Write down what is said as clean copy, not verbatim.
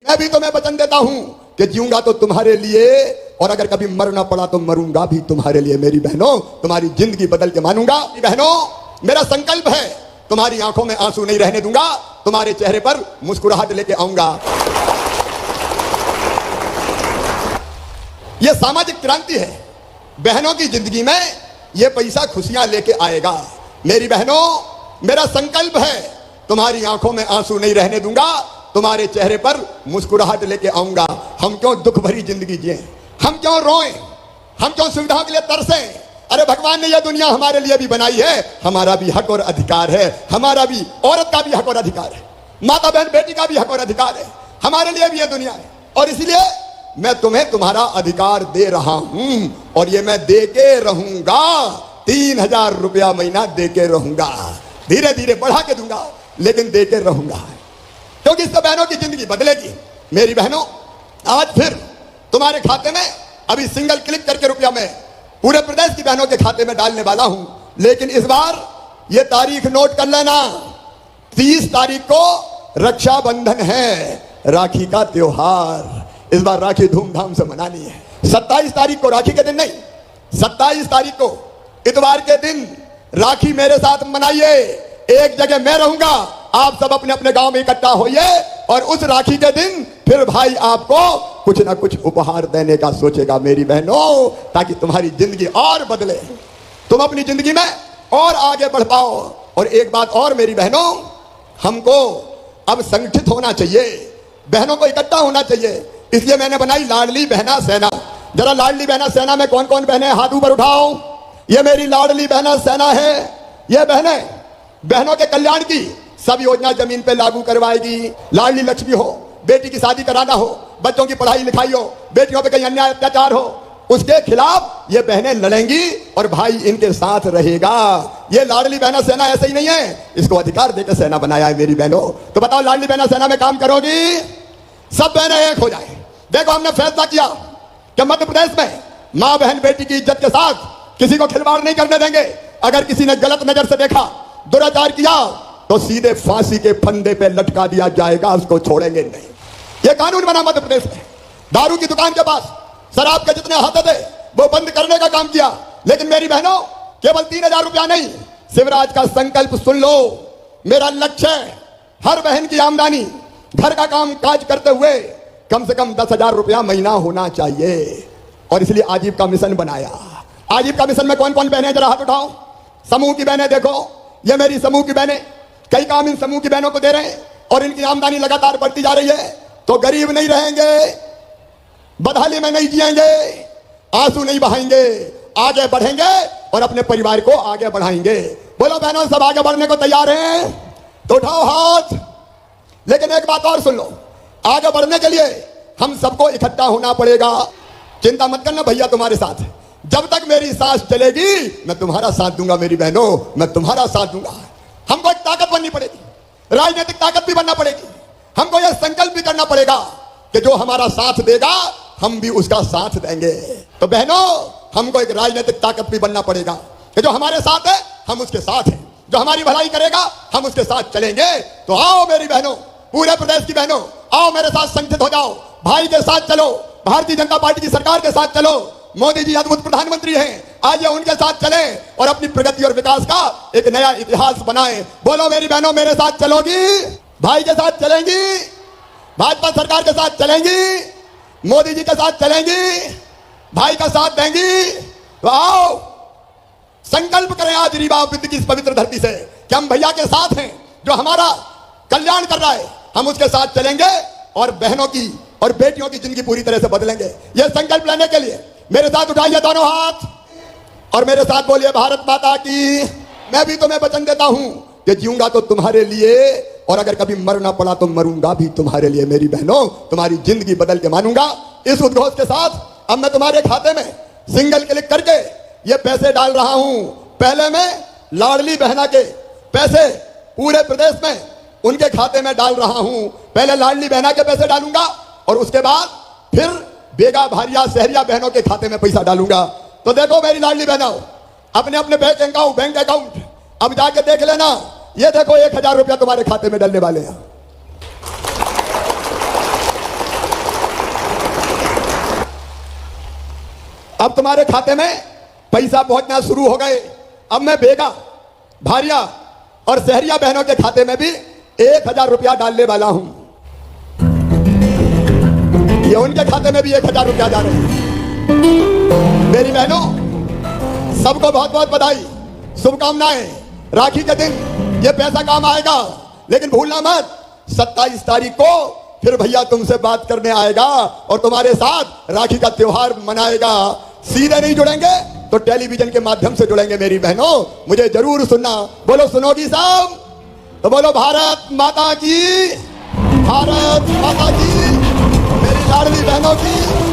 मैं भी तुम्हें वचन देता हूं कि जीऊंगा तो तुम्हारे लिए, और अगर कभी मरना पड़ा तो मरूंगा भी तुम्हारे लिए। मेरी बहनों, तुम्हारी जिंदगी बदल के मानूंगा। बहनों, मेरा संकल्प है, तुम्हारी आंखों में आंसू नहीं रहने दूंगा, तुम्हारे चेहरे पर मुस्कुराहट लेके आऊंगा। यह सामाजिक क्रांति है। बहनों की जिंदगी में यह पैसा खुशियां लेके आएगा। मेरी बहनों, मेरा संकल्प है, तुम्हारी आंखों में आंसू नहीं रहने दूंगा, तुम्हारे चेहरे पर मुस्कुराहट लेके आऊंगा। हम क्यों दुख भरी जिंदगी जिए, हम क्यों रोएं, हम क्यों सुविधाओं के लिए तरसें? अरे भगवान ने यह दुनिया हमारे लिए भी बनाई है, हमारा भी हक और अधिकार है, हमारा भी, औरत का भी हक और अधिकार है, माता बहन बेटी का भी हक और अधिकार है, हमारे लिए भी यह दुनिया है। और इसलिए मैं तुम्हें तुम्हारा अधिकार दे रहा हूं, और ये मैं दे के रहूंगा। 3000 रुपया महीना दे के रहूंगा, धीरे धीरे बढ़ा के दूंगा, लेकिन दे के रहूंगा, क्योंकि इससे बहनों की जिंदगी बदलेगी। मेरी बहनों, आज फिर तुम्हारे खाते में अभी सिंगल क्लिक करके रुपया मैं पूरे प्रदेश की बहनों के खाते में डालने वाला हूं। लेकिन इस बार यह तारीख नोट कर लेना, 30 तारीख को रक्षाबंधन है, राखी का त्योहार। इस बार राखी धूमधाम से मनानी है। 27 तारीख को, राखी के दिन नहीं, 27 तारीख को इतवार के दिन राखी मेरे साथ मनाइए। एक जगह मैं रहूंगा, आप सब अपने अपने गांव में इकट्ठा होइए, और उस राखी के दिन फिर भाई आपको कुछ ना कुछ उपहार देने का सोचेगा। मेरी बहनों, ताकि तुम्हारी जिंदगी और बदले, तुम अपनी जिंदगी में और आगे बढ़ पाओ। और एक बात और मेरी बहनों, हमको अब संगठित होना चाहिए, बहनों को इकट्ठा होना चाहिए। इसलिए मैंने बनाई लाडली बहना सेना। जरा लाडली बहना सेना में कौन कौन बहनें, हाथ ऊपर उठाओ। ये मेरी लाडली बहना सेना है। ये बहनें बहनों के कल्याण की सब योजना जमीन पे लागू करवाएगी। लाडली लक्ष्मी हो, बेटी की शादी कराना हो, बच्चों की पढ़ाई लिखाई हो, बेटियों पे कहीं अन्याय अत्याचार हो, उसके खिलाफ ये बहनें लड़ेंगी और भाई इनके साथ रहेगा। ये लाडली बहना सेना ऐसे ही नहीं है, इसको अधिकार देकर सेना बनाया है। मेरी बहनों, तो बताओ लाडली बहना सेना में काम करोगी? सब बहनें एक हो जाए। देखो, हमने फैसला किया कि मध्य प्रदेश में मां बहन बेटी की इज्जत के साथ किसी को खिलवाड़ नहीं करने देंगे। अगर किसी ने गलत नजर से देखा, दुराचार किया, तो सीधे फांसी के फंदे पे लटका दिया जाएगा, उसको छोड़ेंगे नहीं। यह कानून बना मध्य प्रदेश में। दारू की दुकान के पास शराब के जितने हाथ थे वो बंद करने का काम किया। लेकिन मेरी बहनों, केवल 3000 रुपया नहीं, शिवराज का संकल्प सुन लो। मेरा लक्ष्य है हर बहन की आमदनी घर का काम काज करते हुए कम से कम 10,000 रुपया महीना होना चाहिए। और इसलिए आजीविका मिशन बनाया। आजीविका मिशन में कौन कौन बहनें, जरा हाथ उठाओ। समूह की बहनें देखो, ये मेरी समूह की बहनें, कई काम इन समूह की बहनों को दे रहे हैं, और इनकी आमदनी लगातार बढ़ती जा रही है। तो गरीब नहीं रहेंगे, बदहाली में नहीं जिएंगे, आंसू नहीं बहाएंगे, आगे बढ़ेंगे और अपने परिवार को आगे बढ़ाएंगे। बोलो बहनों, सब आगे बढ़ने को तैयार हैं? तो उठाओ हाथ। लेकिन एक बात और सुन लो, आगे बढ़ने के लिए हम सबको इकट्ठा होना पड़ेगा। चिंता मत करना, भैया तुम्हारे साथ है। जब तक मेरी सांस चलेगी मैं तुम्हारा साथ दूंगा। मेरी बहनों, मैं तुम्हारा साथ दूंगा। हमको एक ताकत बननी पड़ेगी, राजनीतिक ताकत भी बनना पड़ेगी। हमको यह संकल्प भी करना पड़ेगा कि जो हमारा साथ देगा हम भी उसका साथ देंगे। तो बहनों, हमको एक राजनीतिक ताकत भी बनना पड़ेगा कि जो हमारे साथ है हम उसके साथ हैं, जो हमारी भलाई करेगा हम उसके साथ चलेंगे। तो आओ मेरी बहनों, पूरे प्रदेश की बहनों, आओ मेरे साथ संगठित हो जाओ, भाई के साथ चलो, भारतीय जनता पार्टी की सरकार के साथ चलो। मोदी जी अद्भुत प्रधानमंत्री हैं, आइए उनके साथ चलें और अपनी प्रगति और विकास का एक नया इतिहास बनाएं। बोलो मेरी बहनों, मेरे साथ चलोगी? भाई के साथ चलेंगी? भाजपा सरकार के साथ चलेंगी? मोदी जी के साथ चलेंगी? भाई का साथ देंगी? तो आओ संकल्प करें आज रीवा विद्य की इस पवित्र धरती से कि हम भैया के साथ हैं, जो हमारा कल्याण कर रहा है, हम उसके साथ चलेंगे और बहनों की और बेटियों की जिंदगी पूरी तरह से बदलेंगे। यह संकल्प लेने के लिए मेरे साथ उठाइए दोनों हाथ और मेरे साथ बोलिए, भारत माता की। मैं भी तुम्हें वचन देता हूं कि जीऊंगा तो तुम्हारे लिए, और अगर कभी मरना पड़ा तो मरूंगा भी तुम्हारे लिए। मेरी बहनों, तुम्हारी जिंदगी बदल के मानूंगा। इस उद्घोष के साथ अब मैं तुम्हारे खाते में सिंगल क्लिक करके ये पैसे डाल रहा हूं। पहले मैं लाडली बहना के पैसे पूरे प्रदेश में उनके खाते में डाल रहा हूं। पहले लाडली बहना के पैसे डालूंगा और उसके बाद फिर बेगा भारिया शहरिया बहनों के खाते में पैसा डालूंगा। तो देखो मेरी लाडली बहनों, अपने अपने बैंक अकाउंट अब जाके देख लेना। ये देखो 1000 रुपया तुम्हारे खाते में डालने वाले हैं। अब तुम्हारे खाते में पैसा पहुंचना शुरू हो गए। अब मैं बेगा, भारिया और शहरिया बहनों के खाते में भी 1000 रुपया डालने वाला हूं। ये उनके खाते में भी 1000 रुपया जा रहे हैं। मेरी बहनों, सबको बहुत बहुत बधाई, शुभकामनाएं। राखी के दिन ये पैसा काम आएगा, लेकिन भूलना मत 27 तारीख को फिर भैया तुमसे बात करने आएगा और तुम्हारे साथ राखी का त्योहार मनाएगा। सीधे नहीं जुड़ेंगे तो टेलीविजन के माध्यम से जुड़ेंगे। मेरी बहनों, मुझे जरूर सुनना। बोलो, सुनोगी सब? तो बोलो भारत माता की, भारत माता की, मेरी लाडली बहनों की।